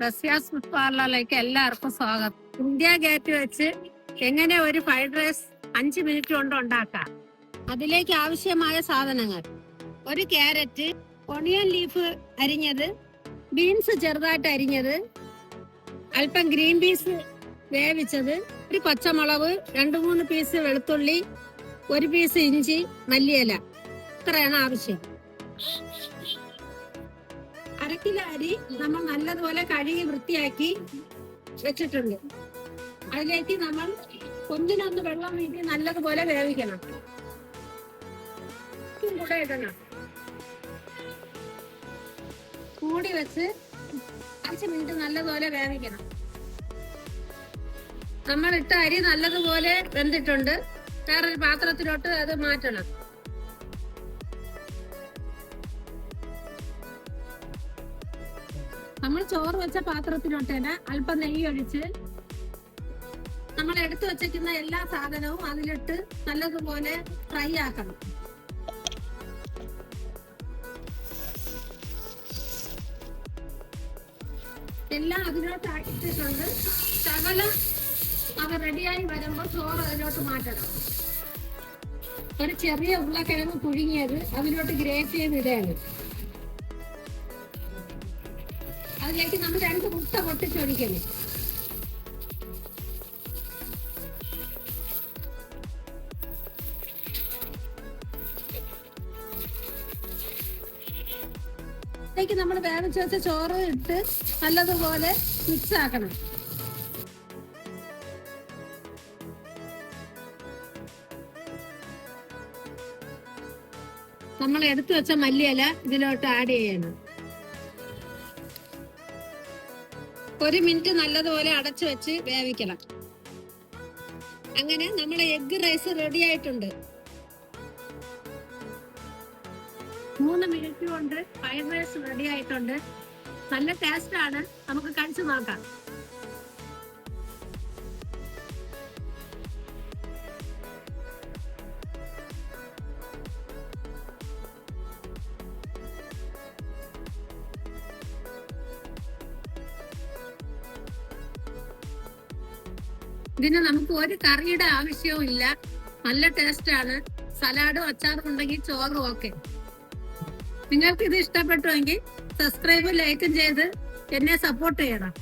റസ്യാസ് പാർലറിലേക്ക് എല്ലാവർക്കും സ്വാഗതം. India gate വെച്ച് എങ്ങനെ ഒരു ഫ്രൈഡ് റൈസ് 5 മിനിറ്റ് കൊണ്ട് ഉണ്ടാക്കാം. അതിലേക്ക് ആവശ്യമായ സാധനങ്ങൾ: ഒരു ക്യാരറ്റ്, ഒണിയൻ ലീഫ് അരിഞ്ഞത്, ബീൻസ് ചെറുതായിട്ട് അരിഞ്ഞത്, അല്പം ഗ്രീൻ പീസ് വേവിച്ചത്, ഒരു പച്ചമുളക്, 2-3 പീസ് വെളുത്തുള്ളി, 1 പീസ് ഇഞ്ചി, മല്ലിയില. ഇത്രയാണ് ആവശ്യം. 1/2 കിലോ അരി നമ്മൾ നല്ലതുപോലെ കഴുകി വൃത്തിയാക്കി വെച്ചിട്ടുണ്ട്. അതിലേക്ക് നമ്മൾ ഒന്നിനൊന്ന് വെള്ളം വീട്ടി നല്ലതുപോലെ വേവിക്കണം. കൂടെ ഇടണം. മൂടി വെച്ച് 5 മിനിറ്റ് നല്ലതുപോലെ വേവിക്കണം. നമ്മൾ ഇട്ട അരി നല്ലതുപോലെ വെന്തിട്ടുണ്ട്. വേറൊരു പാത്രത്തിലോട്ട് അത് മാറ്റണം. നമ്മൾ ചോറ് വെച്ച പാത്രത്തിലോട്ട് തന്നെ അല്പം നെയ്യ് ഒഴിച്ച് നമ്മൾ എടുത്തു വെച്ചിരിക്കുന്ന എല്ലാ സാധനവും അതിലിട്ട് നല്ലതുപോലെ ഫ്രൈ ആക്കണം. എല്ലാം അതിലോട്ട് ആക്കിയിട്ടുണ്ട്. ശകലം അത് റെഡിയായി വരുമ്പോൾ ചോറ് അതിലോട്ട് മാറ്റണം. ഒരു ചെറിയ ഉരുളക്കിഴങ്ങ് പുഴുങ്ങിയത് അതിലോട്ട് ഗ്രേറ്റ് ചെയ്തിടുകയാണ്. അതിലേക്ക് നമ്മൾ 2 മുട്ട പൊട്ടിച്ചൊഴിക്കണം. അതിലേക്ക് നമ്മൾ വേവിച്ച് വെച്ച ചോറ് ഇട്ട് നല്ലതുപോലെ മിക്സ് ആക്കണം. നമ്മൾ എടുത്തു വെച്ച മല്ലിയില ഇതിലോട്ട് ആഡ് ചെയ്യണം. 1 മിനിറ്റ് നല്ലതുപോലെ അടച്ചു വെച്ച് വേവിക്കണം. അങ്ങനെ നമ്മുടെ എഗ് റൈസ് റെഡി ആയിട്ടുണ്ട്. 3 മിനിറ്റ് കൊണ്ട് ഫ്രൈഡ് റൈസ് റെഡി ആയിട്ടുണ്ട്. നല്ല ടേസ്റ്റ് ആണ്. നമുക്ക് കഴിച്ചു നോക്കാം. ഇതിന് നമുക്ക് ഒരു കറിയുടെ ആവശ്യവും ഇല്ല. നല്ല ടേസ്റ്റ് ആണ്. സലാഡും അച്ചാറും ഉണ്ടെങ്കിൽ ചോറും ഓക്കെ. നിങ്ങൾക്ക് ഇത് ഇഷ്ടപ്പെട്ടുവെങ്കിൽ സബ്സ്ക്രൈബും ലൈക്കും ചെയ്ത് എന്നെ സപ്പോർട്ട് ചെയ്യണം.